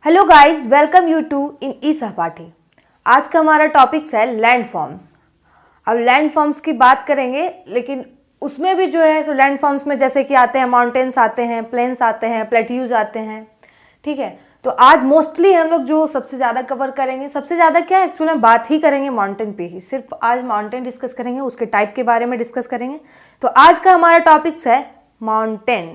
Hello guys, welcome you to in E Sahpathi. आज का हमारा टॉपिक्स है लैंड फॉर्म्स। अब लैंड फॉर्म्स की बात करेंगे, लेकिन उसमें भी जो है सो लैंड फॉर्म्स में जैसे कि आते हैं माउंटेन्स आते हैं, प्लेन्स आते हैं, प्लेट्यूज आते हैं। ठीक है, तो आज मोस्टली हम लोग जो सबसे ज़्यादा कवर करेंगे, सबसे ज़्यादा क्या एक्चुअली हम बात ही करेंगे माउंटेन पे ही, सिर्फ आज माउंटेन डिस्कस करेंगे, उसके टाइप के बारे में डिस्कस करेंगे। तो आज का हमारा टॉपिक्स है माउंटेन।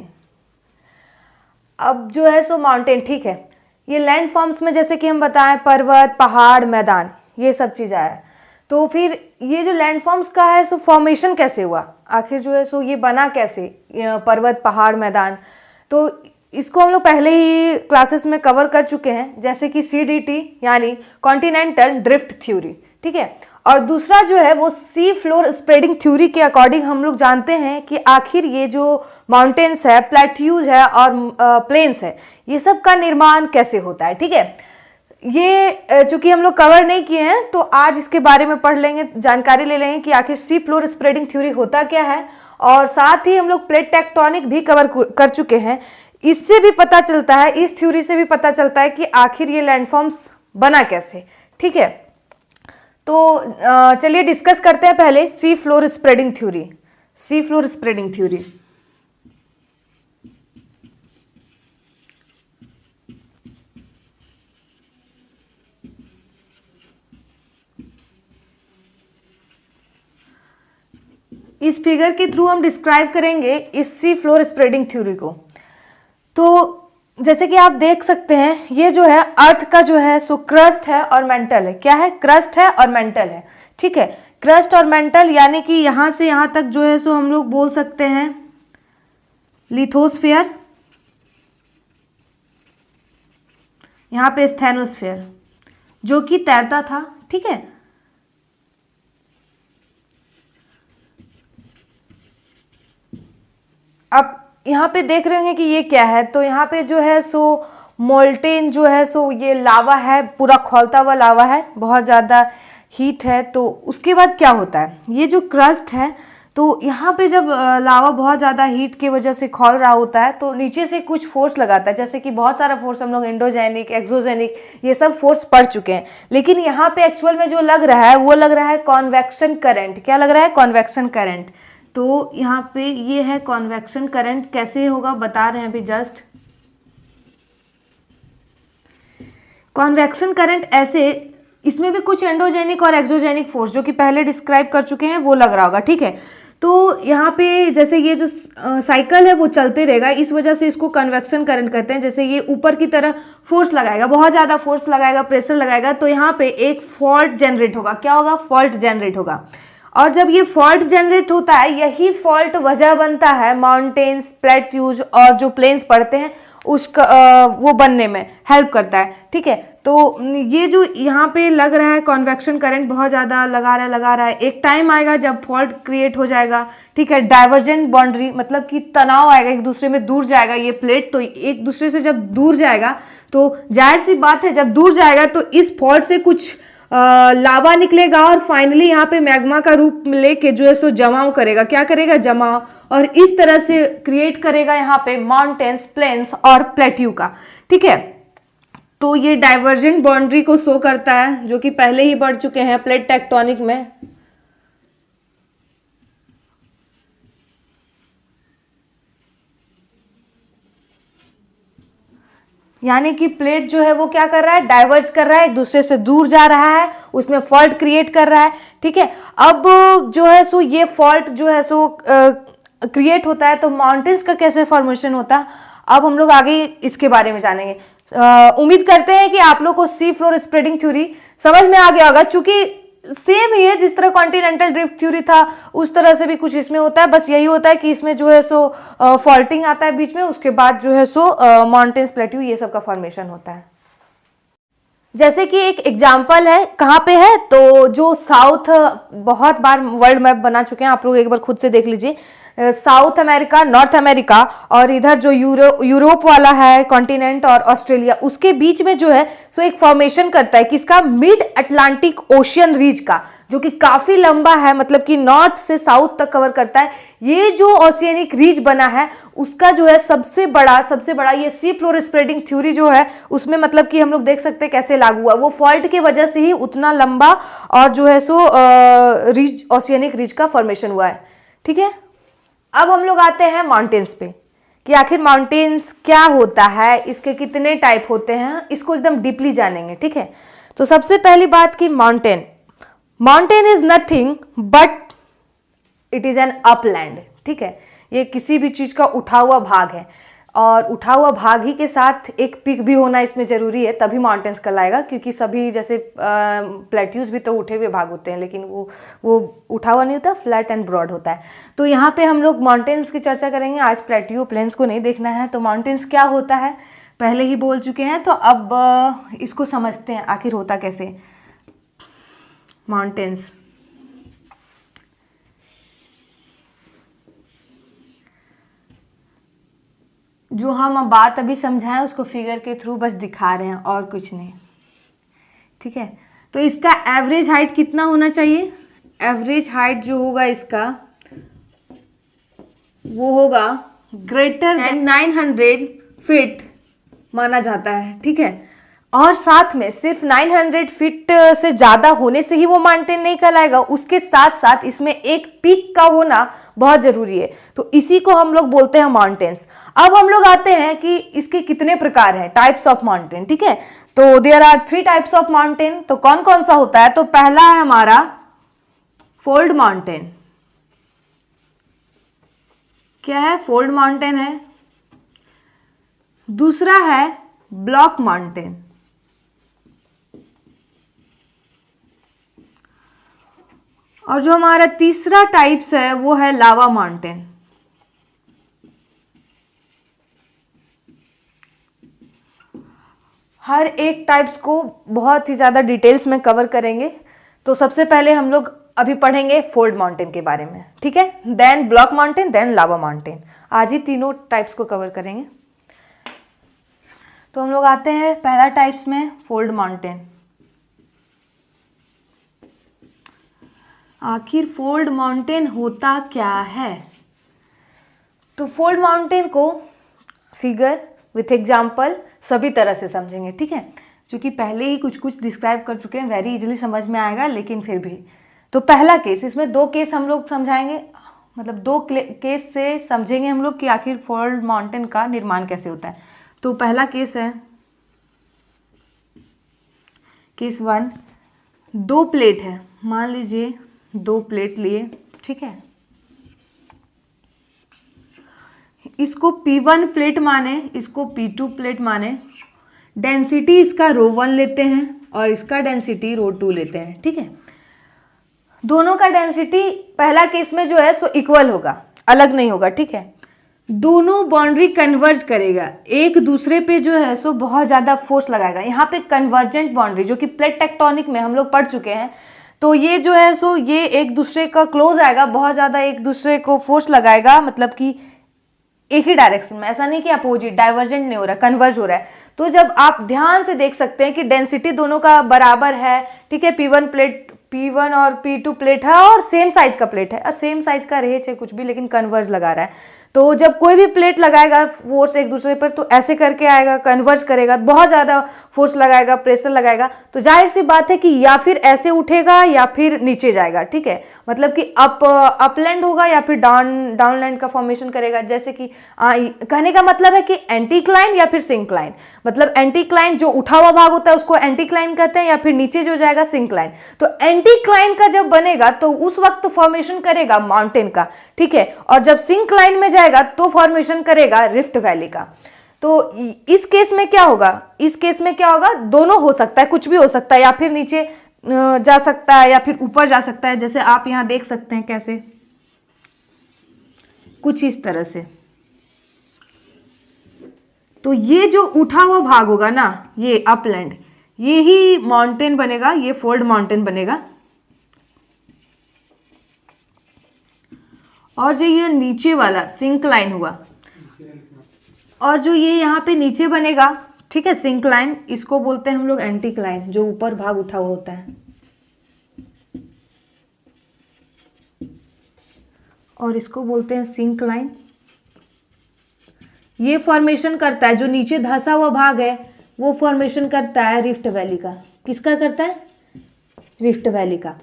अब जो है सो माउंटेन, ठीक है, ये लैंड फॉर्म्स में जैसे कि हम बताएं पर्वत, पहाड़, मैदान, ये सब चीज़ आया। तो फिर ये जो लैंड फॉर्म्स का है सो फॉर्मेशन कैसे हुआ, आखिर जो है सो ये बना कैसे, पर्वत, पहाड़, मैदान। तो इसको हम लोग पहले ही क्लासेस में कवर कर चुके हैं, जैसे कि CDT यानी कॉन्टिनेंटल ड्रिफ्ट थ्योरी। ठीक है, और दूसरा जो है वो सी फ्लोर स्प्रेडिंग थ्योरी के अकॉर्डिंग हम लोग जानते हैं कि आखिर ये जो माउंटेन्स है, प्लेट्यूज है और प्लेन्स है, ये सब का निर्माण कैसे होता है। ठीक है, ये चूंकि हम लोग कवर नहीं किए हैं तो आज इसके बारे में पढ़ लेंगे, जानकारी ले लेंगे कि आखिर सी फ्लोर स्प्रेडिंग थ्योरी होता क्या है। और साथ ही हम लोग प्लेट टेक्टोनिक भी कवर कर चुके हैं। इससे भी पता चलता है, इस थ्योरी से भी पता चलता है कि आखिर ये लैंडफॉर्म्स बना कैसे। ठीक है, तो चलिए डिस्कस करते हैं पहले sea floor spreading theory. Sea floor spreading theory, इस फिगर के थ्रू हम डिस्क्राइब करेंगे इस सी फ्लोर स्प्रेडिंग थ्योरी को। तो जैसे कि आप देख सकते हैं, ये जो है अर्थ का जो है सो क्रस्ट है और मेंटल है। क्या है? क्रस्ट है और मेंटल है। ठीक है, क्रस्ट और मेंटल यानी कि यहां से यहां तक जो है सो हम लोग बोल सकते हैं लिथोस्फीयर, यहां पे स्थैनोस्फीयर जो कि तैरता था। ठीक है, अब यहाँ पे देख रहे होंगे कि ये क्या है, तो यहाँ पे जो है सो मोल्टेन जो है सो ये लावा है, पूरा खौलता हुआ लावा है, बहुत ज़्यादा हीट है। तो उसके बाद क्या होता है, ये जो क्रस्ट है, तो यहाँ पे जब लावा बहुत ज़्यादा हीट की वजह से खौल रहा होता है तो नीचे से कुछ फोर्स लगाता है, जैसे कि बहुत सारा फोर्स हम लोग एंडोजेनिक, एक्सोजेनिक, ये सब फोर्स पढ़ चुके हैं। लेकिन यहाँ पे एक्चुअल में जो लग रहा है वो लग रहा है कॉन्वेक्शन करंट। क्या लग रहा है? Convection current. तो यहाँ पे ये है कॉन्वेक्शन करंट। कैसे होगा बता रहे हैं अभी जस्ट। कॉन्वेक्शन करंट ऐसे, इसमें भी कुछ एंडोजेनिक और एक्सोजेनिक फोर्स जो कि पहले डिस्क्राइब कर चुके हैं वो लग रहा होगा। ठीक है, तो यहाँ पे जैसे ये जो साइकिल है वो चलते रहेगा, इस वजह से इसको कन्वेक्शन करंट कहते हैं। जैसे ये ऊपर की तरफ फोर्स लगाएगा, बहुत ज़्यादा फोर्स लगाएगा, प्रेशर लगाएगा, तो यहाँ पे एक फॉल्ट जनरेट होगा। क्या होगा? फॉल्ट जनरेट होगा। और जब ये फॉल्ट जनरेट होता है, यही फॉल्ट वजह बनता है माउंटेन्स, प्लेट्यूज और जो प्लेन्स पड़ते हैं उसका वो बनने में हेल्प करता है। ठीक है, तो ये जो यहाँ पे लग रहा है कॉन्वेक्शन करंट बहुत ज़्यादा लगा रहा है, एक टाइम आएगा जब फॉल्ट क्रिएट हो जाएगा। ठीक है, डाइवर्जेंट बाउंड्री मतलब कि तनाव आएगा, एक दूसरे में दूर जाएगा ये प्लेट, तो एक दूसरे से जब दूर जाएगा तो जाहिर सी बात है जब दूर जाएगा तो इस फॉल्ट से कुछ लावा निकलेगा और फाइनली यहाँ पे मैग्मा का रूप लेके जो है सो जमाव करेगा। क्या करेगा? जमाव, और इस तरह से क्रिएट करेगा यहाँ पे माउंटेन्स, प्लेन्स और प्लेट्यू का। ठीक है, तो ये डाइवर्जेंट बाउंड्री को शो करता है जो कि पहले ही बढ़ चुके हैं प्लेट टेक्टोनिक में। यानी कि प्लेट जो है वो क्या कर रहा है? डाइवर्ज कर रहा है, एक दूसरे से दूर जा रहा है, उसमें फॉल्ट क्रिएट कर रहा है। ठीक है, अब जो है सो ये फॉल्ट जो है सो क्रिएट होता है, तो माउंटेन्स का कैसे फॉर्मेशन होता है अब हम लोग आगे इसके बारे में जानेंगे। उम्मीद करते हैं कि आप लोग को सी फ्लोर स्प्रेडिंग थ्योरी समझ में आ गया होगा, चूंकि सेम ही है जिस तरह कॉन्टिनेंटल ड्रिफ्ट थ्योरी था उस तरह से भी कुछ इसमें होता है। बस यही होता है कि इसमें जो है सो फॉल्टिंग आता है बीच में, उसके बाद जो है सो माउंटेन्स, प्लेट्यू, ये सब का फॉर्मेशन होता है। जैसे कि एक एग्जाम्पल है, कहाँ पे है, तो जो साउथ बहुत बार वर्ल्ड मैप बना चुके हैं आप लोग, एक बार खुद से देख लीजिए। साउथ अमेरिका, नॉर्थ अमेरिका और इधर जो यूरोप वाला है कॉन्टिनेंट और ऑस्ट्रेलिया, उसके बीच में जो है सो एक फॉर्मेशन करता है किसका, मिड अटलांटिक ओशियन रीज का, जो कि काफी लंबा है, मतलब कि नॉर्थ से साउथ तक कवर करता है। ये जो ओशियनिक रीज बना है उसका जो है सबसे बड़ा ये सी फ्लोर स्प्रेडिंग थ्योरी जो है उसमें मतलब कि हम लोग देख सकते हैं कैसे लागू हुआ। वो फॉल्ट की वजह से ही उतना लंबा और जो है सो रीज, ओशियनिक रीज का फॉर्मेशन हुआ है। ठीक है, अब हम लोग आते हैं माउंटेन्स पे कि आखिर माउंटेन्स क्या होता है, इसके कितने टाइप होते हैं, इसको एकदम डीपली जानेंगे। ठीक है, तो सबसे पहली बात कि mountain is nothing but it is an upland. ठीक है, ये किसी भी चीज का उठा हुआ भाग है और उठा हुआ भाग ही के साथ एक पीक भी होना इसमें जरूरी है, तभी माउंटेन्स कहलाएगा। क्योंकि सभी जैसे प्लेट्यूज भी तो उठे हुए भाग होते हैं, लेकिन वो उठा हुआ नहीं होता, फ्लैट एंड ब्रॉड होता है। तो यहाँ पे हम लोग माउंटेन्स की चर्चा करेंगे, आज प्लेट्यू प्लेन्स को नहीं देखना है। तो माउंटेन्स क्या होता है पहले ही बोल चुके हैं, तो अब इसको समझते हैं आखिर होता कैसे माउंटेन्स। जो हम बात अभी समझाएं उसको फिगर के थ्रू बस दिखा रहे हैं और कुछ नहीं। ठीक है, तो इसका एवरेज हाइट कितना होना चाहिए, एवरेज हाइट जो होगा इसका वो होगा ग्रेटर देन 900 फीट माना जाता है। ठीक है, और साथ में सिर्फ 900 फीट से ज्यादा होने से ही वो माउंटेन नहीं कहलाएगा, उसके साथ साथ इसमें एक पीक का होना बहुत जरूरी है। तो इसी को हम लोग बोलते हैं माउंटेन्स। अब हम लोग आते हैं कि इसके कितने प्रकार हैं, टाइप्स ऑफ माउंटेन। ठीक है, तो there are 3 types of mountain. तो कौन कौन सा होता है, तो पहला है हमारा फोल्ड माउंटेन। क्या है, फोल्ड माउंटेन है। दूसरा है ब्लॉक माउंटेन। और जो हमारा तीसरा टाइप्स है वो है लावा माउंटेन। हर एक टाइप्स को बहुत ही ज़्यादा डिटेल्स में कवर करेंगे। तो सबसे पहले हम लोग अभी पढ़ेंगे फोल्ड माउंटेन के बारे में। ठीक है, देन ब्लॉक माउंटेन, देन लावा माउंटेन। आज ही तीनों टाइप्स को कवर करेंगे। तो हम लोग आते हैं पहला टाइप्स में, फोल्ड माउंटेन। आखिर फोल्ड माउंटेन होता क्या है, तो फोल्ड माउंटेन को फिगर विथ एग्जाम्पल सभी तरह से समझेंगे। ठीक है, क्योंकि पहले ही कुछ कुछ डिस्क्राइब कर चुके हैं, वेरी इजीली समझ में आएगा, लेकिन फिर भी। तो पहला केस, इसमें 2 केस हम लोग समझाएंगे, मतलब 2 केस से समझेंगे हम लोग कि आखिर फोल्ड माउंटेन का निर्माण कैसे होता है। तो पहला केस है केस 1, 2 प्लेट है, मान लीजिए 2 प्लेट लिए। ठीक है, इसको P1 प्लेट माने, इसको P2 प्लेट माने। डेंसिटी इसका ρ1 लेते हैं और इसका डेंसिटी ρ2 लेते हैं। ठीक है, दोनों का डेंसिटी पहला केस में जो है सो इक्वल होगा, अलग नहीं होगा। ठीक है, दोनों बाउंड्री कन्वर्ज करेगा, एक दूसरे पे जो है सो बहुत ज़्यादा फोर्स लगाएगा। यहाँ पे कन्वर्जेंट बाउंड्री जो कि प्लेट टेक्टोनिक में हम लोग पढ़ चुके हैं, तो ये जो है सो ये एक दूसरे का क्लोज आएगा, बहुत ज़्यादा एक दूसरे को फोर्स लगाएगा, मतलब कि एक ही डायरेक्शन में, ऐसा नहीं कि अपोजिट, डाइवर्जेंट नहीं हो रहा, कन्वर्ज हो रहा है। तो जब आप ध्यान से देख सकते हैं कि डेंसिटी दोनों का बराबर है। ठीक है, P1 और P2 प्लेट है और सेम साइज का प्लेट है, और सेम साइज का रहे चाहे कुछ भी, लेकिन कन्वर्ज लगा रहा है। तो जब कोई भी प्लेट लगाएगा फोर्स एक दूसरे पर, तो ऐसे करके आएगा, कन्वर्ज करेगा, बहुत ज़्यादा फोर्स लगाएगा, प्रेशर लगाएगा, तो जाहिर सी बात है कि या फिर ऐसे उठेगा या फिर नीचे जाएगा। ठीक है, मतलब कि अपलैंड होगा या फिर डाउनलैंड का फॉर्मेशन करेगा। जैसे कि कहने का मतलब है कि एंटीक्लाइन या फिर सिंक्लाइन, मतलब एंटीक्लाइन जो उठा हुआ भाग होता है उसको एंटीक्लाइन कहते हैं, या फिर नीचे जो जाएगा सिंक्लाइन। तो एंटीक्लाइन का जब बनेगा तो उस वक्त फॉर्मेशन करेगा माउंटेन का। ठीक है, और जब सिंक्लाइन में जाएगा तो फॉर्मेशन करेगा रिफ्ट वैली का। तो इस केस में क्या होगा, इस केस में क्या होगा, दोनों हो सकता है, कुछ भी हो सकता है, या फिर नीचे जा सकता है या फिर ऊपर जा सकता है। जैसे आप यहां देख सकते हैं कैसे, कुछ इस तरह से। तो ये जो उठा हुआ भाग होगा ना, ये अपलैंड, ये ही माउंटेन बनेगा, ये फोल्ड माउंटेन बनेगा। और जो ये नीचे वाला सिंक्लाइन हुआ, और जो ये यहाँ पे नीचे बनेगा, ठीक है, सिंक्लाइन, इसको बोलते हैं हम लोग एंटीक्लाइन, जो ऊपर भाग उठा हुआ होता है, और इसको बोलते हैं सिंक्लाइन। ये फॉर्मेशन करता है, जो नीचे धंसा हुआ भाग है वो फॉर्मेशन करता है रिफ्ट वैली का। किसका करता है? रिफ्ट वैली का,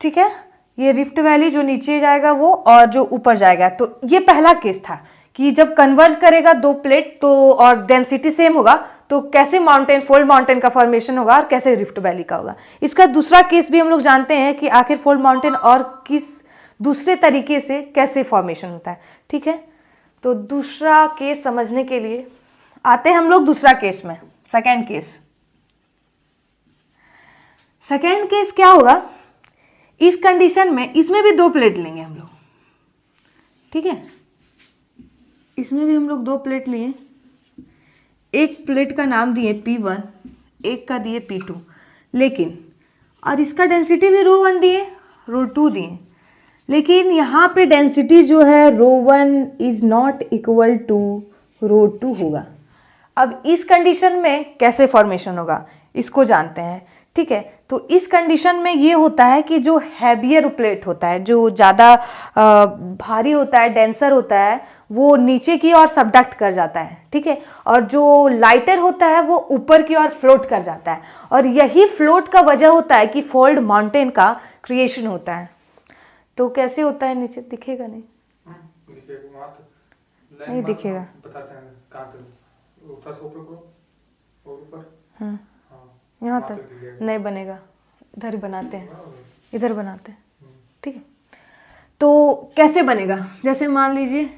ठीक है। ये रिफ्ट वैली जो नीचे जाएगा वो, और जो ऊपर जाएगा। तो ये पहला केस था कि जब कन्वर्ज करेगा दो प्लेट तो और डेंसिटी सेम होगा तो कैसे माउंटेन, फोल्ड माउंटेन का फॉर्मेशन होगा और कैसे रिफ्ट वैली का होगा। इसका दूसरा केस भी हम लोग जानते हैं कि आखिर फोल्ड माउंटेन और किस दूसरे तरीके से कैसे फॉर्मेशन होता है, ठीक है। तो दूसरा केस समझने के लिए आते हैं हम लोग दूसरा केस में, सेकेंड केस। सेकेंड केस क्या होगा? इस कंडीशन में इसमें भी दो प्लेट लेंगे हम लोग, ठीक है। इसमें भी हम लोग दो प्लेट लिए, एक प्लेट का नाम दिए P1, एक का दिए P2, लेकिन और इसका डेंसिटी भी ρ1 दिए, ρ2 दिए, लेकिन यहाँ पे डेंसिटी जो है ρ1 इज नॉट इक्वल टू ρ2 होगा। अब इस कंडीशन में कैसे फॉर्मेशन होगा इसको जानते हैं, ठीक है। तो इस कंडीशन में ये होता है कि जो हैवियर प्लेट होता है, जो ज़्यादा भारी होता है, डेंसर होता है, वो नीचे की ओर सबडक्ट कर जाता है, ठीक है। और जो लाइटर होता है वो ऊपर की ओर फ्लोट कर जाता है, और यही फ्लोट का वजह होता है कि फोल्ड माउंटेन का क्रिएशन होता है। तो कैसे होता है? नीचे दिखेगा नहीं, नहीं दिखेगा। हाँ, यहाँ तक नहीं बनेगा, इधर ही बनाते हैं, इधर बनाते हैं, ठीक है। तो कैसे बनेगा? जैसे मान लीजिए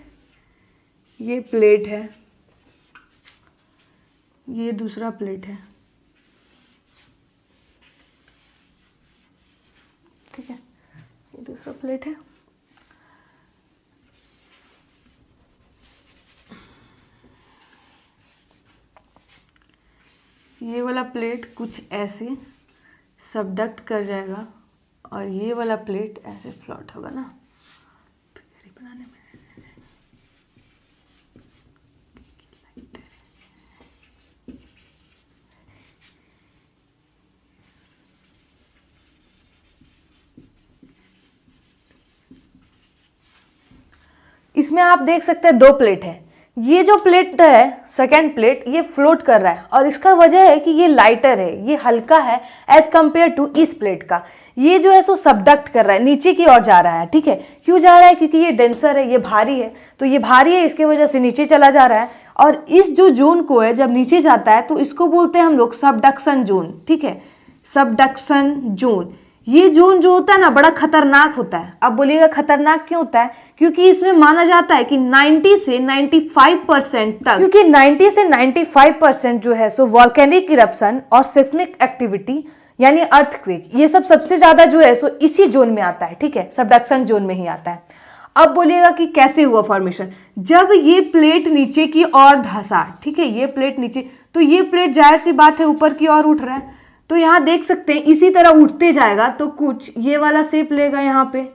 ये प्लेट है, ये दूसरा प्लेट है, ठीक है, ये दूसरा प्लेट है। ये वाला प्लेट कुछ ऐसे सबडक्ट कर जाएगा और ये वाला प्लेट ऐसे फ्लॉट होगा ना, बनाने में। इसमें आप देख सकते हैं दो प्लेट है। ये जो प्लेट है सेकेंड प्लेट, ये फ्लोट कर रहा है, और इसका वजह है कि ये लाइटर है, ये हल्का है एज कंपेयर टू इस प्लेट का। ये जो है सो सबडक्ट कर रहा है, नीचे की ओर जा रहा है, ठीक है। क्यों जा रहा है? क्योंकि ये डेंसर है, ये भारी है, तो ये भारी है, इसके वजह से नीचे चला जा रहा है। और इस जो जोन को है जब नीचे जाता है तो इसको बोलते हैं हम लोग सबडक्शन जोन, ठीक है, सबडक्शन जोन। ये जोन जो होता है ना बड़ा खतरनाक होता है। अब बोलिएगा खतरनाक क्यों होता है? क्योंकि इसमें माना जाता है कि 90 से 95% तक, क्योंकि 90 से 95% जो है सो वॉल्केनिक इरप्शन और सिस्मिक एक्टिविटी यानी अर्थक्वेक, ये सब सबसे ज्यादा जो है सो इसी जोन में आता है, ठीक है, सबडक्शन जोन में ही आता है। अब बोलिएगा कि कैसे हुआ फॉर्मेशन? जब ये प्लेट नीचे की ओर धंसा, ठीक है, ये प्लेट नीचे, तो ये प्लेट जाहिर सी बात है ऊपर की ओर उठ रहा है, तो यहाँ देख सकते हैं इसी तरह उठते जाएगा तो कुछ ये वाला शेप लेगा, यहाँ पे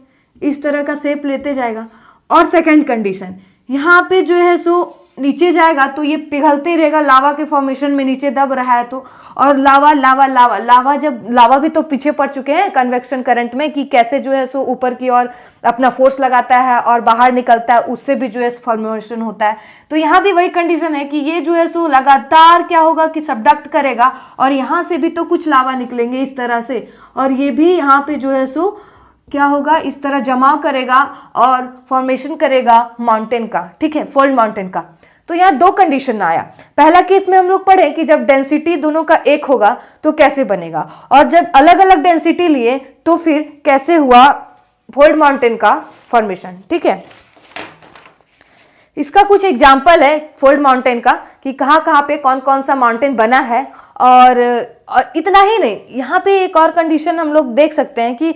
इस तरह का शेप लेते जाएगा। और सेकंड कंडीशन, यहाँ पे जो है सो नीचे जाएगा तो ये पिघलते रहेगा, लावा के फॉर्मेशन में नीचे दब रहा है तो, और लावा लावा लावा लावा, जब लावा भी तो पीछे पड़ चुके हैं कन्वेक्शन करंट में कि कैसे जो है सो ऊपर की ओर अपना फोर्स लगाता है और बाहर निकलता है, उससे भी जो है फॉर्मेशन होता है। तो यहाँ भी वही कंडीशन है कि ये जो है सो लगातार क्या होगा कि सबडक्ट करेगा, और यहाँ से भी तो कुछ लावा निकलेंगे इस तरह से, और ये भी यहाँ पे जो है सो क्या होगा, इस तरह जमा करेगा और फॉर्मेशन करेगा माउंटेन का, ठीक है, फोल्ड माउंटेन का। तो यहाँ दो कंडीशन आया। पहला केस में हम लोग पढ़े कि जब डेंसिटी दोनों का एक होगा तो कैसे बनेगा, और जब अलग अलग डेंसिटी लिए तो फिर कैसे हुआ फोल्ड माउंटेन का फॉर्मेशन, ठीक है। इसका कुछ एग्जाम्पल है फोल्ड माउंटेन का कि कहाँ कहाँ पे कौन कौन सा माउंटेन बना है, और इतना ही नहीं, यहाँ पे एक और कंडीशन हम लोग देख सकते हैं कि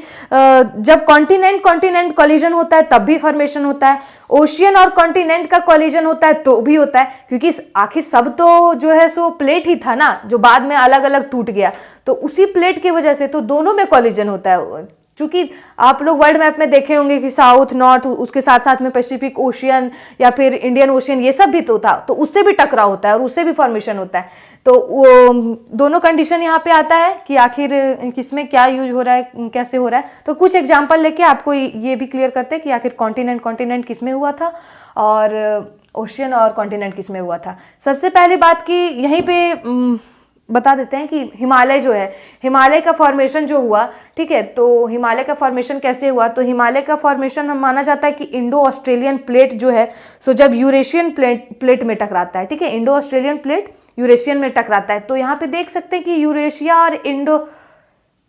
जब कॉन्टिनेंट कॉन्टिनेंट कोलिजन होता है तब भी फॉर्मेशन होता है, ओशियन और कॉन्टिनेंट का कोलिजन होता है तो भी होता है, क्योंकि आखिर सब तो जो है सो प्लेट ही था ना, जो बाद में अलग अलग टूट गया, तो उसी प्लेट की वजह से तो दोनों में कोलिजन होता है, क्योंकि आप लोग वर्ल्ड मैप में देखे होंगे कि साउथ नॉर्थ, उसके साथ साथ में पैसिफिक ओशियन या फिर इंडियन ओशियन, ये सब भी तो था, तो उससे भी टकराव होता है और उससे भी फॉर्मेशन होता है। तो वो दोनों कंडीशन यहाँ पे आता है कि आखिर किसमें क्या यूज हो रहा है, कैसे हो रहा है। तो कुछ एग्जाम्पल लेके आपको ये भी क्लियर करते हैं कि आखिर कॉन्टिनेंट किसमें हुआ था और ओशियन और कॉन्टिनेंट किसमें हुआ था। सबसे पहली बात कि यहीं पे बता देते हैं कि हिमालय जो है, हिमालय का फॉर्मेशन जो हुआ, ठीक है, तो हिमालय का फॉर्मेशन कैसे हुआ। तो हिमालय का फॉर्मेशन हम माना जाता है कि इंडो ऑस्ट्रेलियन प्लेट जो है, सो जब यूरेशियन प्लेट में टकराता है, ठीक है, इंडो ऑस्ट्रेलियन प्लेट यूरेशियन में टकराता है। तो यहाँ पे देख सकते हैं कि यूरेशिया और इंडो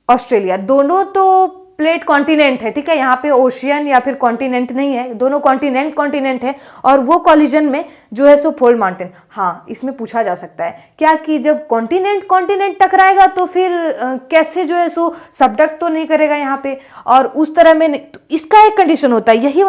ऑस्ट्रेलिया दोनों तो प्लेट कॉन्टिनेंट है, ठीक है, यहाँ पे ओशियन या फिर कॉन्टिनेंट नहीं है, दोनों कॉन्टिनेंट है। और वो कॉलिजन में जो है सो फोल्ड माउंटेन, हाँ इसमें पूछा जा सकता है क्या कि जब कॉन्टिनेंट टकराएगा तो फिर कैसे जो है सो सबडक्ट तो नहीं करेगा यहाँ पे, और उस तरह में नहीं। तो इसका एक कंडीशन होता है, यही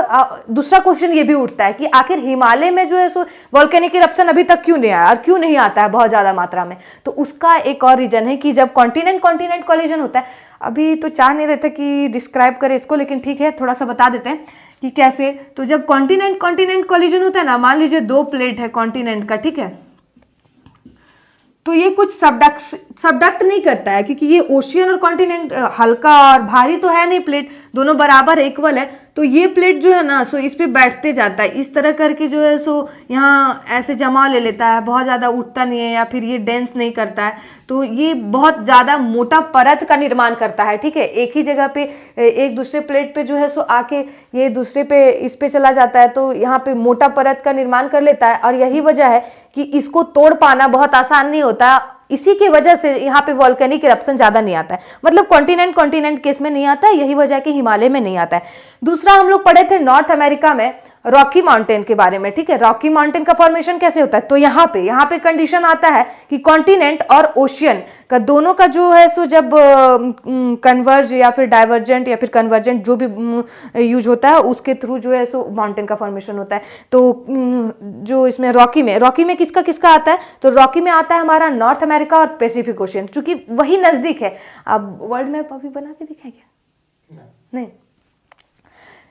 दूसरा क्वेश्चन ये भी उठता है कि आखिर हिमालय में जो है सो वॉल्केनिक इरप्शन अभी तक क्यों नहीं आया और क्यों नहीं आता है बहुत ज्यादा मात्रा में। तो उसका एक और रीजन है कि जब कॉन्टिनेंट कॉलिजन होता है, अभी तो चाह नहीं रहे थे कि डिस्क्राइब करें इसको, लेकिन ठीक है थोड़ा सा बता देते हैं कि कैसे। तो जब कॉन्टिनेंट कॉलिजन होता है ना, मान लीजिए दो प्लेट है कॉन्टिनेंट का, ठीक है, तो ये कुछ सबडक्ट नहीं करता है क्योंकि ये ओशियन और कॉन्टिनेंट हल्का और भारी तो है नहीं, प्लेट दोनों बराबर इक्वल है। तो ये प्लेट जो है ना सो इस पे बैठते जाता है, इस तरह करके जो है सो यहाँ ऐसे जमा ले लेता है, बहुत ज़्यादा उठता नहीं है या फिर ये डेंस नहीं करता है। तो ये बहुत ज़्यादा मोटा परत का निर्माण करता है, ठीक है, एक ही जगह पे एक दूसरे प्लेट पे जो है सो आके ये दूसरे पे इस पे चला जाता है, तो यहाँ पे मोटा परत का निर्माण कर लेता है। और यही वजह है कि इसको तोड़ पाना बहुत आसान नहीं होता, इसी की वजह से यहाँ पे वॉल्केनिक इरप्शन ज्यादा नहीं आता है, मतलब कॉन्टिनेंट केस में नहीं आता है, यही वजह है कि हिमालय में नहीं आता है। दूसरा हम लोग पढ़े थे नॉर्थ अमेरिका में रॉकी माउंटेन के बारे में, ठीक है, रॉकी माउंटेन का फॉर्मेशन कैसे होता है। तो यहाँ पे कंडीशन आता है कि कॉन्टिनेंट और ओशियन का दोनों का जो है सो जब कन्वर्ज या फिर डाइवर्जेंट या फिर कन्वर्जेंट जो भी यूज होता है उसके थ्रू जो है सो माउंटेन का फॉर्मेशन होता है। तो जो इसमें रॉकी में किसका किसका आता है, तो रॉकी में आता है हमारा नॉर्थ अमेरिका और पैसिफिक ओशियन, चूंकि वही नजदीक है। अब वर्ल्ड मैप अभी बना के दिखाए क्या, नहीं,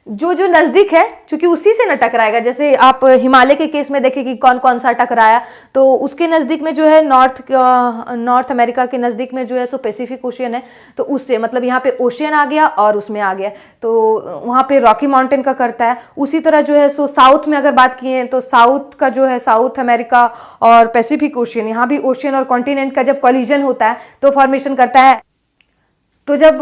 जो नजदीक है क्योंकि उसी से न टकराएगा। जैसे आप हिमालय के केस में देखें कि कौन कौन सा टकराया, तो उसके नज़दीक में जो है नॉर्थ अमेरिका के नज़दीक में जो है सो पैसिफिक ओशियन है, तो उससे मतलब यहाँ पे ओशियन आ गया और उसमें आ गया, तो वहाँ पे रॉकी माउंटेन का करता है। उसी तरह जो है सो साउथ में अगर बात किए तो साउथ का जो है साउथ अमेरिका और पैसिफिक ओशियन, यहाँ भी ओशियन और कॉन्टिनेंट का जब कॉलिजन होता है तो फॉर्मेशन करता है। तो जब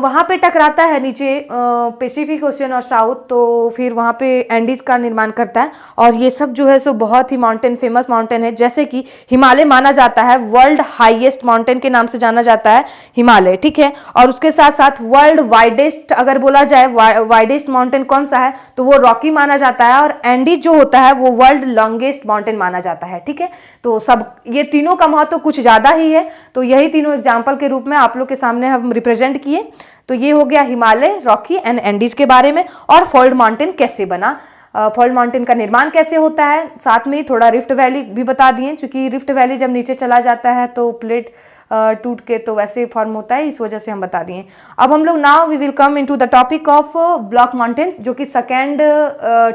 वहाँ पे टकराता है नीचे पैसिफिक ओशियन और साउथ, तो फिर वहाँ पे एंडीज का निर्माण करता है। और ये सब जो है सो बहुत ही फेमस माउंटेन है, जैसे कि हिमालय माना जाता है वर्ल्ड हाईएस्ट माउंटेन के नाम से जाना जाता है हिमालय, ठीक है। और उसके साथ साथ वर्ल्ड वाइडेस्ट अगर बोला जाए वाइडेस्ट माउंटेन कौन सा है, तो वो रॉकी माना जाता है। और एंडीज जो होता है वो वर्ल्ड लॉन्गेस्ट माउंटेन माना जाता है, ठीक है। तो सब ये तीनों का महत्व कुछ ज़्यादा ही है, तो यही तीनों एग्जाम्पल के रूप में आप लोग के सामने हम रिप्रेजेंट किए। तो ये हो गया हिमालय, रॉकी एंड एंडीज के बारे में। और फोल्ड माउंटेन कैसे बना, फोल्ड माउंटेन का निर्माण कैसे होता है, साथ में थोड़ा रिफ्ट वैली भी बता दिए, क्योंकि रिफ्ट वैली जब नीचे चला जाता है तो प्लेट टूट के तो वैसे फॉर्म होता है, इस वजह से हम बता दिए। अब हम लोग now we will come into the topic of block mountains, जो कि सेकेंड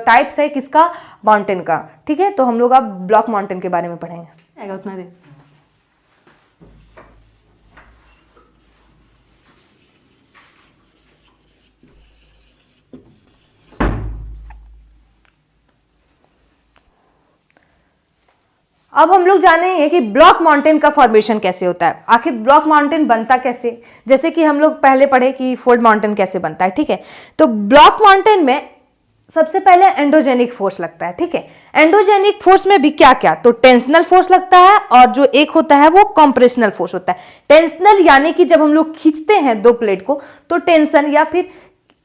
टाइप्स है किसका, माउंटेन का, ठीक है। तो हम लोग अब ब्लॉक माउंटेन के बारे में पढ़ेंगे। उतना देर अब हम लोग जानेंगे कि ब्लॉक माउंटेन का फॉर्मेशन कैसे होता है, आखिर ब्लॉक माउंटेन बनता कैसे। जैसे कि हम लोग पहले पढ़े कि फोल्ड माउंटेन कैसे बनता है, ठीक है। तो ब्लॉक माउंटेन में सबसे पहले एंडोजेनिक फोर्स लगता है, ठीक है। एंडोजेनिक फोर्स में भी क्या क्या, तो टेंशनल फोर्स लगता है और जो एक होता है वो कंप्रेशनल फोर्स होता है। टेंशनल यानी कि जब हम लोग खींचते हैं दो प्लेट को तो टेंशन, या फिर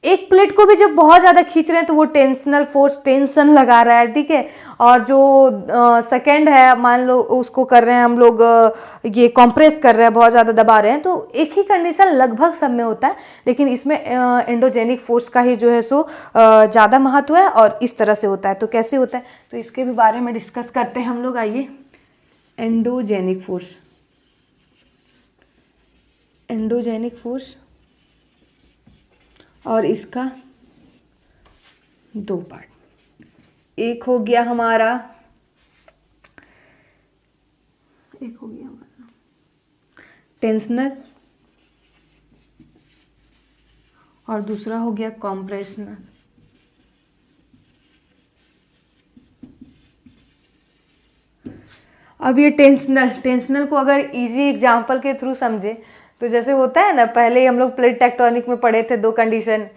एक प्लेट को भी जब बहुत ज्यादा खींच रहे हैं तो वो टेंशनल फोर्स टेंशन लगा रहा है, ठीक है। और जो सेकंड है, मान लो उसको कर रहे हैं हम लोग ये कंप्रेस कर रहे हैं, बहुत ज्यादा दबा रहे हैं, तो एक ही कंडीशन लगभग सब में होता है, लेकिन इसमें एंडोजेनिक फोर्स का ही जो है सो ज्यादा महत्व है और इस तरह से होता है। तो कैसे होता है, तो इसके भी बारे में डिस्कस करते हैं हम लोग। आइए, एंडोजेनिक फोर्स, एंडोजेनिक फोर्स और इसका 2 पार्ट। एक हो गया हमारा टेंशनल और दूसरा हो गया कॉम्प्रेशनल। अब ये टेंशनल को अगर इजी एग्जांपल के थ्रू समझे तो जैसे होता है ना, पहले हम लोग प्लेट टेक्टोनिक में पढ़े थे 2 कंडीशन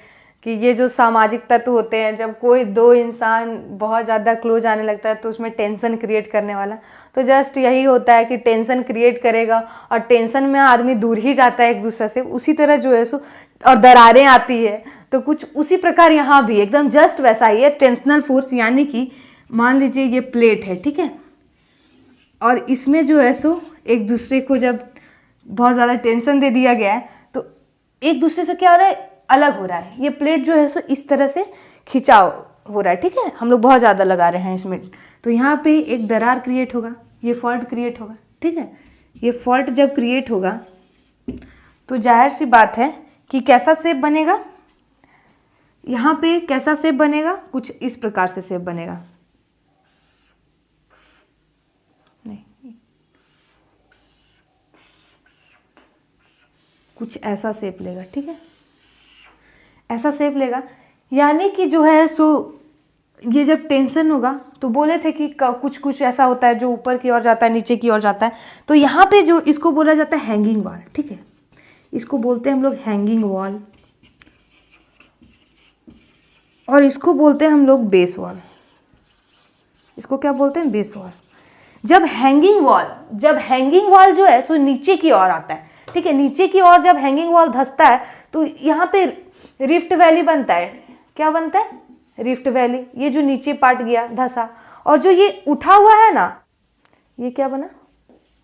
कि ये जो सामाजिक तत्व होते हैं, जब कोई 2 इंसान बहुत ज़्यादा क्लोज आने लगता है तो उसमें टेंशन क्रिएट करने वाला, तो जस्ट यही होता है कि टेंशन क्रिएट करेगा और टेंशन में आदमी दूर ही जाता है एक दूसरे से। उसी तरह जो है सो और दरारें आती है, तो कुछ उसी प्रकार यहाँ भी एकदम जस्ट वैसा ही है टेंशनल फोर्स। यानी कि मान लीजिए ये प्लेट है, ठीक है, और इसमें जो है सो एक दूसरे को जब बहुत ज़्यादा टेंशन दे दिया गया है तो एक दूसरे से क्या हो रहा है, अलग हो रहा है। ये प्लेट जो है सो इस तरह से खिंचाव हो रहा है, ठीक है, हम लोग बहुत ज़्यादा लगा रहे हैं इसमें, तो यहाँ पे एक दरार क्रिएट होगा, ये फॉल्ट क्रिएट होगा, ठीक है। ये फॉल्ट जब क्रिएट होगा तो जाहिर सी बात है कि कैसा शेप बनेगा, यहाँ पे कैसा शेप बनेगा, कुछ इस प्रकार से शेप बनेगा, कुछ ऐसा शेप लेगा, ठीक है, ऐसा शेप लेगा। यानी कि जो है सो ये जब टेंशन होगा तो बोले थे कि कुछ कुछ ऐसा होता है जो ऊपर की ओर जाता है, नीचे की ओर जाता है, तो यहाँ पे जो इसको बोला जाता है हैंगिंग वॉल, ठीक है, इसको बोलते हैं हम लोग हैंगिंग वॉल, और इसको बोलते हैं हम लोग बेस वॉल। इसको क्या बोलते हैं, बेस वॉल। जब हैंगिंग वॉल जो है सो नीचे की ओर आता है, ठीक है, नीचे की ओर जब हैंगिंग वॉल धंसता है तो यहाँ पे रिफ्ट वैली बनता है। क्या बनता है, रिफ्ट वैली। ये जो नीचे पार्ट गया धंसा, और जो ये उठा हुआ है ना, ये क्या बना,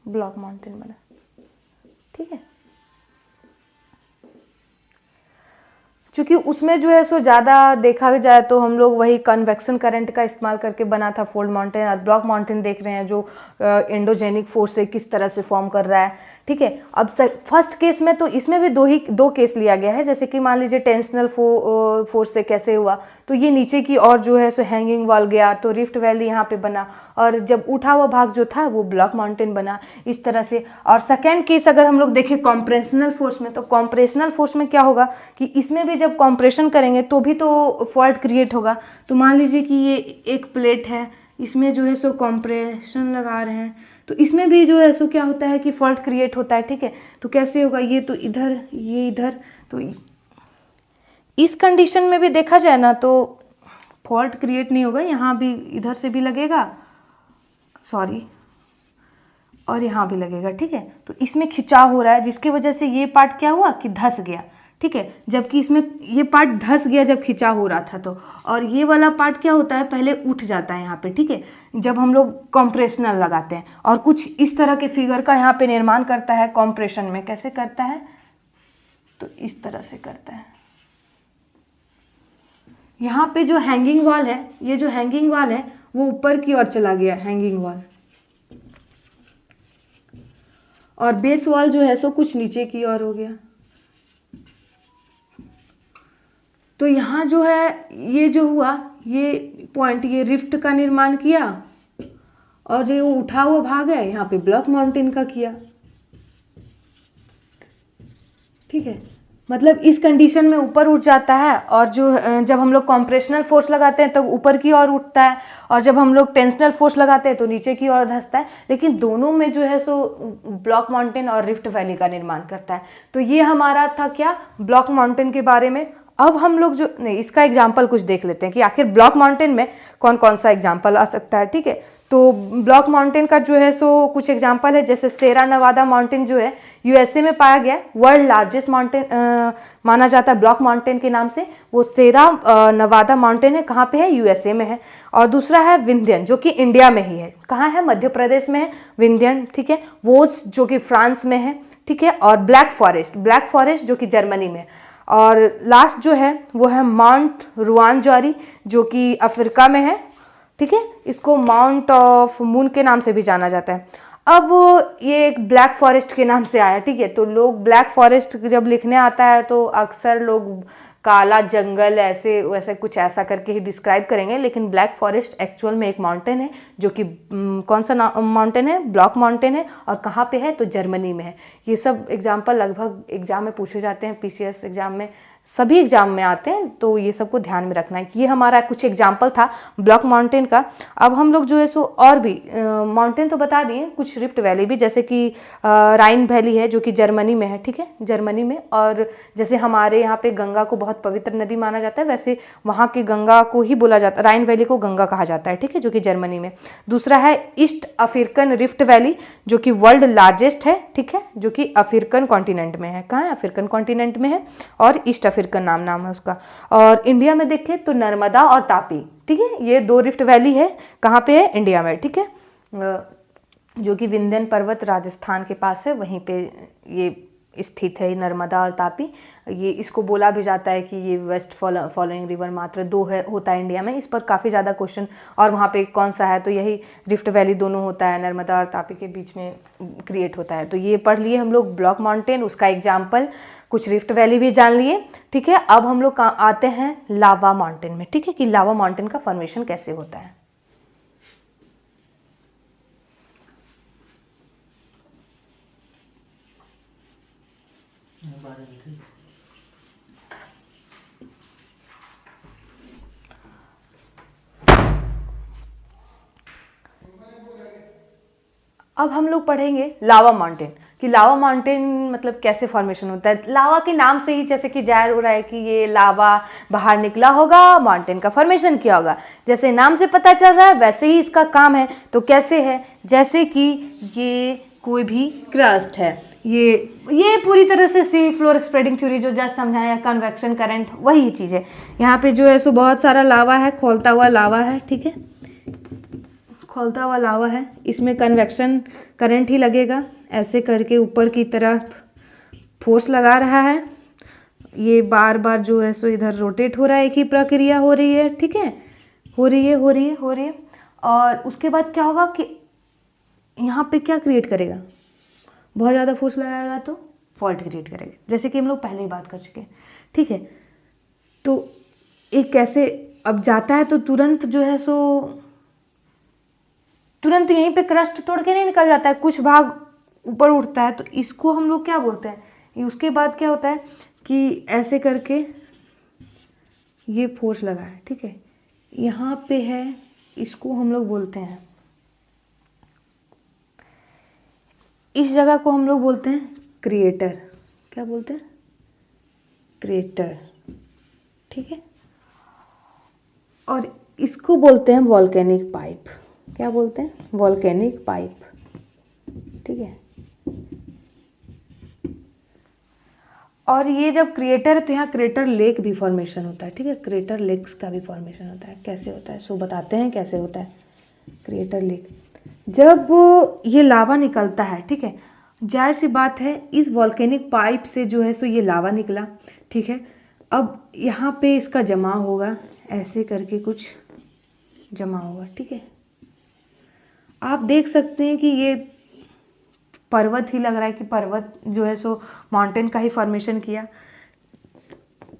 ब्लॉक माउंटेन बना, ठीक है। क्योंकि उसमें जो है सो ज़्यादा देखा जाए तो हम लोग वही कन्वेक्शन करंट का इस्तेमाल करके बना था फोल्ड माउंटेन, और ब्लॉक माउंटेन देख रहे हैं जो एंडोजेनिक फोर्स से किस तरह से फॉर्म कर रहा है, ठीक है। अब फर्स्ट केस में तो इसमें भी दो केस लिया गया है, जैसे कि मान लीजिए टेंशनल फोर्स से कैसे हुआ, तो ये नीचे की ओर जो है सो हैंगिंग वॉल गया तो रिफ्ट वैली यहाँ पे बना, और जब उठा हुआ भाग जो था वो ब्लॉक माउंटेन बना, इस तरह से। और सेकेंड केस अगर हम लोग देखें कॉम्प्रेशनल फोर्स में, तो कॉम्प्रेशनल फोर्स में क्या होगा कि इसमें भी जब कॉम्प्रेशन करेंगे तो भी तो फॉल्ट क्रिएट होगा। तो मान लीजिए कि ये एक प्लेट है, इसमें जो है सो कॉम्प्रेशन लगा रहे हैं, तो इसमें भी जो है सो क्या होता है कि फॉल्ट क्रिएट होता है, ठीक है। तो कैसे होगा, ये तो इधर, ये इधर, तो इस कंडीशन में भी देखा जाए ना तो फॉल्ट क्रिएट नहीं होगा, यहाँ भी इधर से भी लगेगा, सॉरी, और यहाँ भी लगेगा, ठीक है। तो इसमें खिंचाव हो रहा है जिसकी वजह से ये पार्ट क्या हुआ कि धंस गया, ठीक है, जबकि इसमें ये पार्ट धंस गया जब खिंचाव हो रहा था तो, और ये वाला पार्ट क्या होता है पहले उठ जाता है यहाँ पे, ठीक है, जब हम लोग कॉम्प्रेशनल लगाते हैं। और कुछ इस तरह के फिगर का यहाँ पे निर्माण करता है कॉम्प्रेशन में। कैसे करता है, तो इस तरह से करता है। यहाँ पे जो हैंगिंग वॉल है, ये जो हैंगिंग वॉल है वो ऊपर की ओर चला गया हैंगिंग वॉल, और बेस वॉल जो है सो कुछ नीचे की ओर हो गया। तो यहाँ जो है ये जो हुआ, ये पॉइंट, ये रिफ्ट का निर्माण किया, और जो उठा हुआ भाग है यहाँ पे ब्लॉक माउंटेन का किया, ठीक है। मतलब इस कंडीशन में ऊपर उठ जाता है, और जो जब हम लोग कॉम्प्रेशनल फोर्स लगाते हैं तब ऊपर की ओर उठता है, और जब हम लोग टेंशनल फोर्स लगाते हैं तो नीचे की ओर धंसता है। लेकिन दोनों में जो है सो ब्लॉक माउंटेन और रिफ्ट वैली का निर्माण करता है। तो ये हमारा था क्या, ब्लॉक माउंटेन के बारे में। अब हम लोग जो नहीं, इसका एग्जाम्पल कुछ देख लेते हैं कि आखिर ब्लॉक माउंटेन में कौन कौन सा एग्जाम्पल आ सकता है, ठीक है। तो ब्लॉक माउंटेन का जो है सो कुछ एग्जाम्पल है, जैसे सेरा नवादा माउंटेन जो है यूएसए में पाया गया, वर्ल्ड लार्जेस्ट माउंटेन माना जाता है ब्लॉक माउंटेन के नाम से। वो सेरा नवादा माउंटेन है, कहाँ पे है, यूएसए में है। और दूसरा है विंध्यन जो कि इंडिया में ही है, कहाँ है, मध्य प्रदेश में है विंध्यन, ठीक है। वोल्स जो कि फ्रांस में है, ठीक है। और ब्लैक फॉरेस्ट जो कि जर्मनी में। और लास्ट जो है वो है माउंट रुआंजारी जो कि अफ्रीका में है, ठीक है। इसको माउंट ऑफ मून के नाम से भी जाना जाता है। अब ये एक ब्लैक फॉरेस्ट के नाम से आया, ठीक है। तो लोग ब्लैक फॉरेस्ट जब लिखने आता है तो अक्सर लोग काला जंगल ऐसे वैसे कुछ ऐसा करके ही डिस्क्राइब करेंगे, लेकिन ब्लैक फॉरेस्ट एक्चुअल में एक माउंटेन है जो कि कौन सा माउंटेन है, ब्लॉक माउंटेन है, और कहाँ पे है तो जर्मनी में है। ये सब एग्जाम्पल लगभग एग्जाम में पूछे जाते हैं, पीसीएस एग्जाम में, सभी एग्जाम में आते हैं, तो ये सबको ध्यान में रखना है। ये हमारा कुछ एग्जाम्पल था ब्लॉक माउंटेन का। अब हम लोग जो है सो और भी माउंटेन तो बता दिए, कुछ रिफ्ट वैली भी, जैसे कि राइन वैली है जो कि जर्मनी में है, ठीक है, जर्मनी में। और जैसे हमारे यहाँ पे गंगा को बहुत पवित्र नदी माना जाता है, वैसे वहाँ की गंगा को ही बोला जाता है, राइन वैली को गंगा कहा जाता है, ठीक है, जो कि जर्मनी में। दूसरा है ईस्ट अफ्रीकन रिफ्ट वैली जो कि वर्ल्ड लार्जेस्ट है, ठीक है, जो कि अफ्रीकन कॉन्टिनेंट में है। कहाँ है? अफ्रीकन कॉन्टिनेंट में है, और ईस्ट अफ्रीकन नाम है उसका। और इंडिया में देखें तो नर्मदा और तापी, ठीक है, ये 2 रिफ्ट वैली है। कहाँ पे है? इंडिया में, ठीक है, जो कि विंध्यन पर्वत राजस्थान के पास है, वहीं पे ये स्थित है नर्मदा और तापी। ये इसको बोला भी जाता है कि ये वेस्ट फॉलोइंग रिवर मात्र 2 है होता है इंडिया में। इस पर काफ़ी ज़्यादा क्वेश्चन, और वहाँ पे कौन सा है, तो यही रिफ्ट वैली दोनों होता है, नर्मदा और तापी के बीच में क्रिएट होता है। तो ये पढ़ लिए हम लोग ब्लॉक माउंटेन, उसका एग्जाम्पल, कुछ रिफ्ट वैली भी जान लिए, ठीक है। अब हम लोग आते हैं लावा माउंटेन में, ठीक है, कि लावा माउंटेन का फॉर्मेशन कैसे होता है। अब हम लोग पढ़ेंगे लावा माउंटेन, कि लावा माउंटेन मतलब कैसे फॉर्मेशन होता है। लावा के नाम से ही जैसे कि जाहिर हो रहा है कि ये लावा बाहर निकला होगा, माउंटेन का फॉर्मेशन किया होगा। जैसे नाम से पता चल रहा है वैसे ही इसका काम है। तो कैसे है? जैसे कि ये कोई भी क्रस्ट है, ये पूरी तरह से सी फ्लोर स्प्रेडिंग थ्योरी जो जस्ट समझाया, कन्वेक्शन करंट, वही चीज़ है। यहाँ पे जो है सो बहुत सारा लावा है, खोलता हुआ लावा है, ठीक है, खोलता हुआ लावा है, इसमें कन्वेक्शन करंट ही लगेगा, ऐसे करके ऊपर की तरफ फोर्स लगा रहा है। ये बार बार जो है सो इधर रोटेट हो रहा है, एक ही प्रक्रिया हो रही है, ठीक है, हो रही है। और उसके बाद क्या होगा कि यहाँ पे क्या क्रिएट करेगा, बहुत ज़्यादा फोर्स लगाएगा तो फॉल्ट क्रिएट करेगा, जैसे कि हम लोग पहले ही बात कर चुके हैं, ठीक है। तो एक कैसे अब जाता है तो तुरंत जो है सो तुरंत यहीं पे क्रस्ट तोड़ के नहीं निकल जाता है, कुछ भाग ऊपर उठता है, तो इसको हम लोग क्या बोलते हैं। उसके बाद क्या होता है कि ऐसे करके ये फोर्स लगा है, ठीक है, यहाँ पे है, इसको हम लोग बोलते हैं, इस जगह को हम लोग बोलते हैं क्रिएटर। क्या बोलते हैं? क्रिएटर, ठीक है। और इसको बोलते हैं वॉल्केनिक पाइप। क्या बोलते हैं? वॉल्केनिक पाइप, ठीक है। और ये जब क्रिएटर, तो यहाँ क्रिएटर लेक भी फॉर्मेशन होता है, ठीक है, क्रिएटर लेक्स का भी फॉर्मेशन होता है। कैसे होता है सो बताते हैं कैसे होता है क्रिएटर लेक। जब ये लावा निकलता है, ठीक है, जाहिर सी बात है इस वॉल्केनिक पाइप से जो है सो ये लावा निकला, ठीक है। अब यहाँ पे इसका जमा होगा, ऐसे करके कुछ जमा होगा, ठीक है। आप देख सकते हैं कि ये पर्वत ही लग रहा है, कि पर्वत जो है सो माउंटेन का ही फॉर्मेशन किया।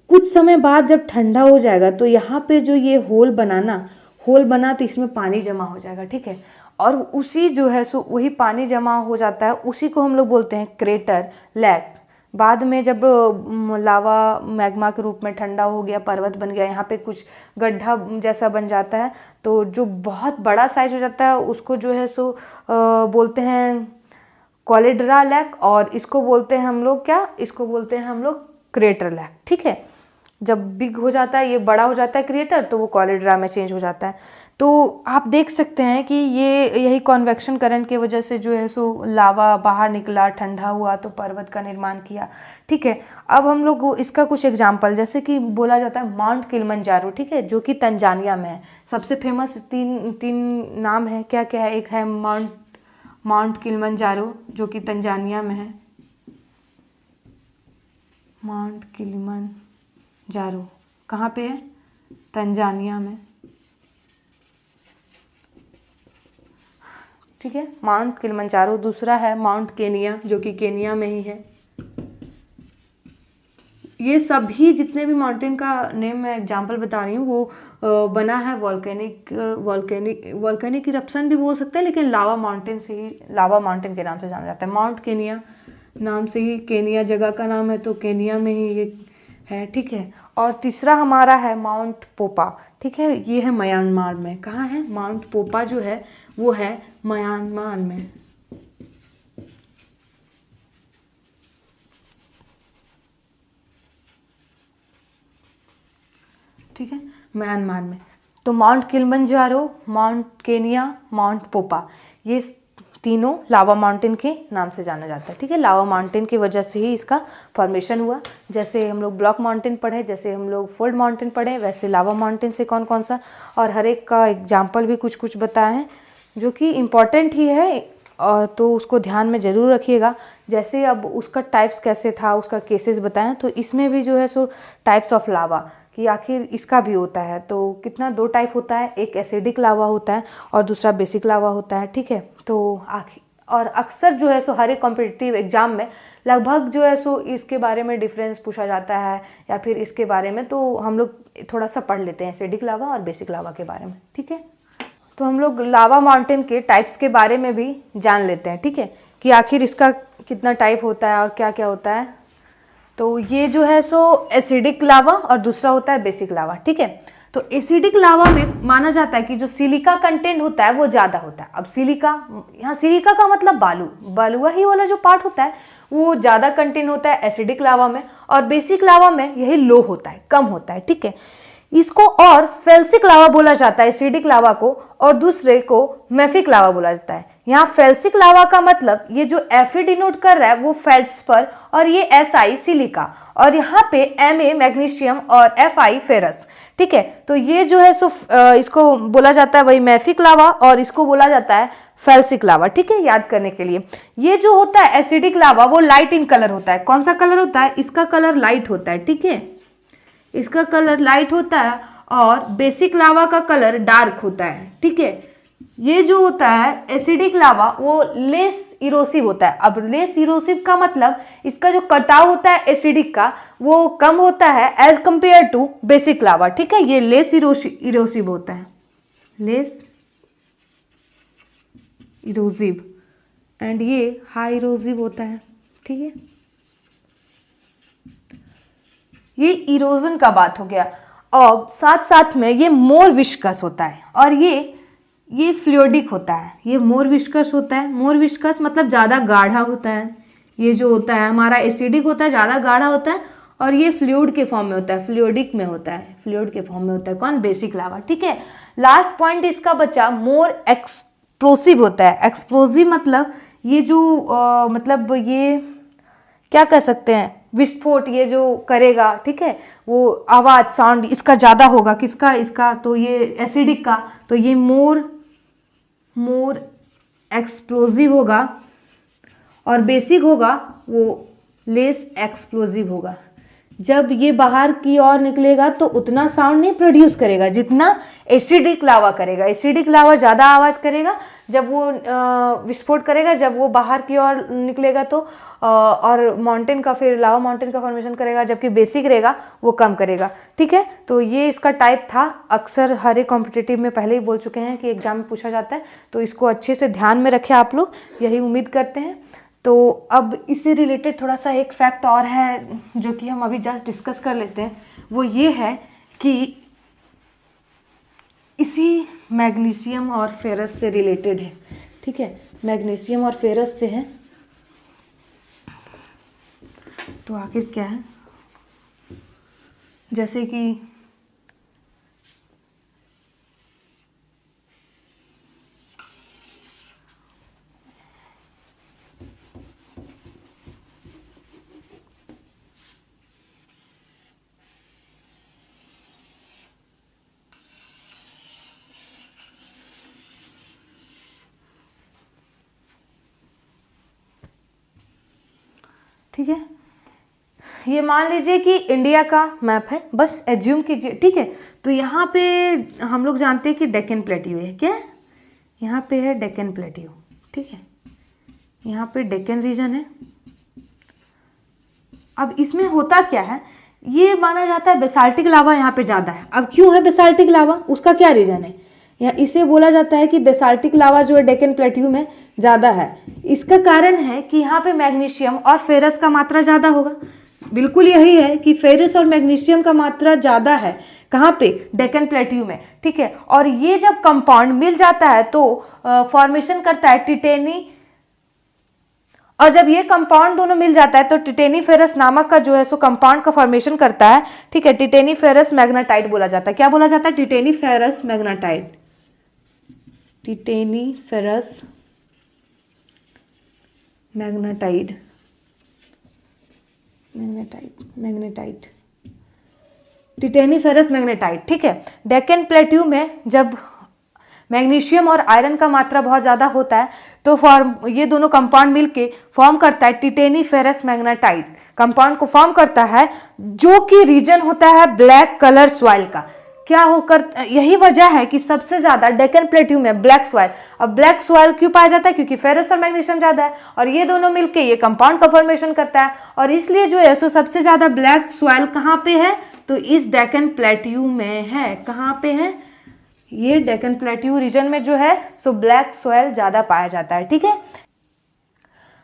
कुछ समय बाद जब ठंडा हो जाएगा तो यहाँ पे जो ये होल बना तो इसमें पानी जमा हो जाएगा, ठीक है। और उसी जो है सो वही पानी जमा हो जाता है, उसी को हम लोग बोलते हैं क्रेटर लेक। बाद में जब लावा मैग्मा के रूप में ठंडा हो गया, पर्वत बन गया, यहाँ पे कुछ गड्ढा जैसा बन जाता है, तो जो बहुत बड़ा साइज हो जाता है उसको जो है सो बोलते हैं कॉलेड्रा लेक, और इसको बोलते हैं हम लोग क्या, इसको बोलते हैं हम लोग क्रेटर लेक, ठीक है। जब बिग हो जाता है, ये बड़ा हो जाता है क्रिएटर, तो वो कॉलेड्रा में चेंज हो जाता है। तो आप देख सकते हैं कि ये यही कॉन्वेक्शन करंट की वजह से जो है सो लावा बाहर निकला, ठंडा हुआ, तो पर्वत का निर्माण किया, ठीक है। अब हम लोग इसका कुछ एग्जाम्पल, जैसे कि बोला जाता है माउंट किलिमंजारो, ठीक है, जो कि तंजानिया में है। सबसे फेमस तीन नाम है, क्या क्या है? एक है माउंट किलिमंजारो जो कि तंजानिया में है, माउंट किलिमंजारो कहाँ पे है? तंजानिया में, ठीक है, माउंट किलिमंजारो। दूसरा है माउंट केनिया जो कि केनिया में ही है, ये सभी जितने भी माउंटेन का नेम मैं एग्जांपल बता रही हूँ वो बना है वॉल्केनिक इरप्शन भी बोल सकते हैं, लेकिन लावा माउंटेन से ही, लावा माउंटेन के नाम से जाना जाता है। माउंट केनिया नाम से ही, केनिया जगह का नाम है तो केनिया में ही ये है, ठीक है। और तीसरा हमारा है माउंट पोपा, ठीक है, ये है म्यांमार में। कहाँ है? माउंट पोपा जो है वो है म्यांमार में, ठीक है, म्यांमार में। तो mount Kilimanjaro, mount Kenya, mount पोपा, ये तीनों लावा माउंटेन के नाम से जाना जाता है, ठीक है। लावा माउंटेन की वजह से ही इसका फॉर्मेशन हुआ। जैसे हम लोग ब्लॉक माउंटेन पढ़े, जैसे हम लोग फोल्ड माउंटेन पढ़े, वैसे लावा माउंटेन से कौन कौन सा, और हर एक का एग्जाम्पल भी कुछ कुछ बताए हैं जो कि इम्पॉर्टेंट ही है, और तो उसको ध्यान में ज़रूर रखिएगा। जैसे अब उसका टाइप्स कैसे था, उसका केसेस बताएं, तो इसमें भी जो है सो टाइप्स ऑफ लावा कि आखिर इसका भी होता है। तो कितना, 2 टाइप होता है, एक एसिडिक लावा होता है और दूसरा बेसिक लावा होता है, ठीक है। तो आखिर और अक्सर जो है सो हर एक कॉम्पिटिटिव एग्जाम में लगभग जो है सो इसके बारे में डिफरेंस पूछा जाता है, या फिर इसके बारे में तो हम लोग थोड़ा सा पढ़ लेते हैं एसिडिक लावा और बेसिक लावा के बारे में, ठीक है। तो हम लोग लावा माउंटेन के टाइप्स के बारे में भी जान लेते हैं, ठीक है, कि आखिर इसका कितना टाइप होता है और क्या क्या होता है। तो ये जो है सो एसिडिक लावा और दूसरा होता है बेसिक लावा, ठीक है। तो एसिडिक लावा में माना जाता है कि जो सिलिका कंटेंट होता है वो ज़्यादा होता है। अब सिलिका, यहाँ सिलिका का मतलब बालू, बालुआ ही वाला जो पार्ट होता है वो ज़्यादा कंटेंट होता है एसिडिक लावा में, और बेसिक लावा में यही लो होता है, कम होता है, ठीक है। इसको और फेल्सिक लावा बोला जाता है एसिडिक लावा को, और दूसरे को मैफिक लावा बोला जाता है। यहाँ फेल्सिक लावा का मतलब ये जो Fe डिनोट कर रहा है वो फेल्ड्सपर, और ये Si सिलिका, और यहाँ पे Ma मैग्नीशियम और Fi फेरस, ठीक है। तो ये जो है सो इसको बोला जाता है वही मैफिक लावा, और इसको बोला जाता है फेल्सिक लावा, ठीक है, याद करने के लिए। ये जो होता है एसिडिक लावा वो लाइट इन कलर होता है। कौन सा कलर होता है? इसका कलर लाइट होता है, ठीक है, इसका कलर लाइट होता है, और बेसिक लावा का कलर डार्क होता है, ठीक है। ये जो होता है एसिडिक लावा वो लेस इरोसिव होता है। अब लेस इरोसिव का मतलब इसका जो कटाव होता है एसिडिक का वो कम होता है as compare to basic lava, ठीक है। ये लेस इरोसिव होता है, लेस इरोसिव, एंड ये हाई इरोसिव होता है, ठीक है। ये इरोजन का बात हो गया। और साथ साथ में ये मोर विस्कस होता है, और ये फ्लूइडिक होता है। ये मोर विस्कस होता है, मोर विस्कस मतलब ज़्यादा गाढ़ा होता है। ये जो होता है हमारा एसिडिक होता है, ज़्यादा गाढ़ा होता है, और ये फ्लूइड के फॉर्म में होता है, फ्लूइडिक में होता है, फ्लूइड के फॉर्म में होता है। कौन? बेसिक लावा, ठीक है। लास्ट पॉइंट इसका बचा, मोर एक्सप्लोसिव होता है। एक्सप्लोसिव मतलब ये जो मतलब ये क्या कह सकते हैं, विस्फोट ये जो करेगा, ठीक है, वो आवाज़ साउंड इसका ज़्यादा होगा। किसका? इसका। तो ये एसिडिक का, तो ये मोर एक्सप्लोजिव होगा, और बेसिक होगा वो लेस एक्सप्लोजिव होगा। जब ये बाहर की ओर निकलेगा तो उतना साउंड नहीं प्रोड्यूस करेगा जितना एसिडिक लावा करेगा। एसिडिक लावा ज़्यादा आवाज़ करेगा जब वो विस्फोट करेगा, जब वो बाहर की ओर निकलेगा तो और माउंटेन का, फिर लावा माउंटेन का फॉर्मेशन करेगा, जबकि बेसिक रहेगा वो कम करेगा, ठीक है। तो ये इसका टाइप था। अक्सर हर एक कॉम्पिटिटिव में पहले ही बोल चुके हैं कि एग्जाम में पूछा जाता है, तो इसको अच्छे से ध्यान में रखें आप लोग, यही उम्मीद करते हैं। तो अब इससे रिलेटेड थोड़ा सा एक फैक्ट और है जो कि हम अभी जस्ट डिस्कस कर लेते हैं। वो ये है कि इसी मैग्नीशियम और फेरस से रिलेटेड है, ठीक है, मैग्नीशियम और फेरस से है। तो आखिर क्या है, जैसे कि ठीक है, ये मान लीजिए कि इंडिया का मैप है, बस एज्यूम कीजिए, ठीक है। तो यहाँ पे हम लोग जानते हैं कि डेक्कन प्लेट्यू है, क्या है? यहाँ पे है डेक्कन प्लेट्यू, ठीक है, यहाँ पे डेक्कन रीजन है। अब इसमें होता क्या है ये माना जाता है बेसाल्टिक लावा यहाँ पे ज़्यादा है। अब क्यों है बेसाल्टिक लावा, उसका क्या रीज़न है? या इसे बोला जाता है कि बेसाल्टिक लावा जो है डेक्कन प्लेट्यू में ज़्यादा है। इसका कारण है कि यहाँ पे मैग्नीशियम और फेरस का मात्रा ज़्यादा होगा। बिल्कुल यही है कि फेरस और मैग्नीशियम का मात्रा ज़्यादा है कहाँ पे, डेक्कन प्लेट्यू में, ठीक है। और ये जब कंपाउंड मिल जाता है तो फॉर्मेशन करता है टिटेनी, और जब ये कंपाउंड दोनों मिल जाता है तो टिटेनी फेरस नामक का जो है सो कंपाउंड का फॉर्मेशन करता है, ठीक है। टिटेनी फेरस मैग्नेटाइट बोला जाता है। क्या बोला जाता है? Titaniferous magnetite. Titaniferous magnetite, magnetite, titaniferous magnetite, ठीक है। डेक्कन प्लेट्यू में जब मैग्नीशियम और आयरन का मात्रा बहुत ज़्यादा होता है तो ये दोनों कंपाउंड मिलके फॉर्म करता है टिटेनी फेरस मैग्नेटाइट, कंपाउंड को फॉर्म करता है, जो कि रीजन होता है ब्लैक कलर सॉइल का। क्या होकर, यही वजह है कि सबसे ज़्यादा डेक्कन प्लेट्यू में ब्लैक सॉइल। अब ब्लैक सॉइल क्यों पाया जाता है? क्योंकि फेरस और मैग्नीशियम ज़्यादा है और ये दोनों मिलके ये कंपाउंड का फॉर्मेशन करता है, और इसलिए जो है सो सबसे ज़्यादा ब्लैक सॉइल कहाँ पे है? तो इस डेक्कन प्लेट्यू में है। कहाँ पे है? ये डेक्कन प्लेट्यू रीजन में जो है सो ब्लैक सॉइल ज़्यादा पाया जाता है, ठीक है।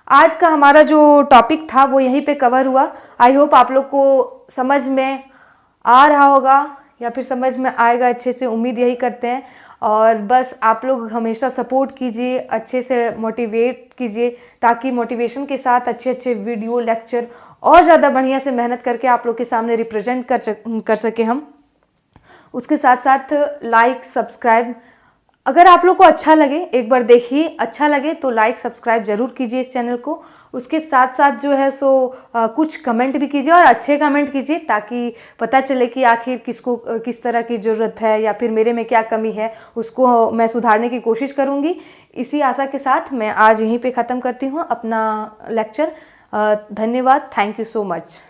आज का हमारा जो टॉपिक था वो यहीं पे कवर हुआ। आई होप आप लोग को समझ में आ रहा होगा या फिर समझ में आएगा अच्छे से, उम्मीद यही करते हैं। और बस आप लोग हमेशा सपोर्ट कीजिए, अच्छे से मोटिवेट कीजिए, ताकि मोटिवेशन के साथ अच्छे अच्छे वीडियो लेक्चर और ज़्यादा बढ़िया से मेहनत करके आप लोग के सामने रिप्रेजेंट कर सके हम। उसके साथ साथ लाइक सब्सक्राइब, अगर आप लोग को अच्छा लगे, एक बार देखिए, अच्छा लगे तो लाइक सब्सक्राइब जरूर कीजिए इस चैनल को। उसके साथ साथ जो है सो कुछ कमेंट भी कीजिए, और अच्छे कमेंट कीजिए, ताकि पता चले कि आखिर किसको किस तरह की ज़रूरत है या फिर मेरे में क्या कमी है, उसको मैं सुधारने की कोशिश करूँगी। इसी आशा के साथ मैं आज यहीं पे ख़त्म करती हूँ अपना लेक्चर। धन्यवाद, थैंक यू सो मच।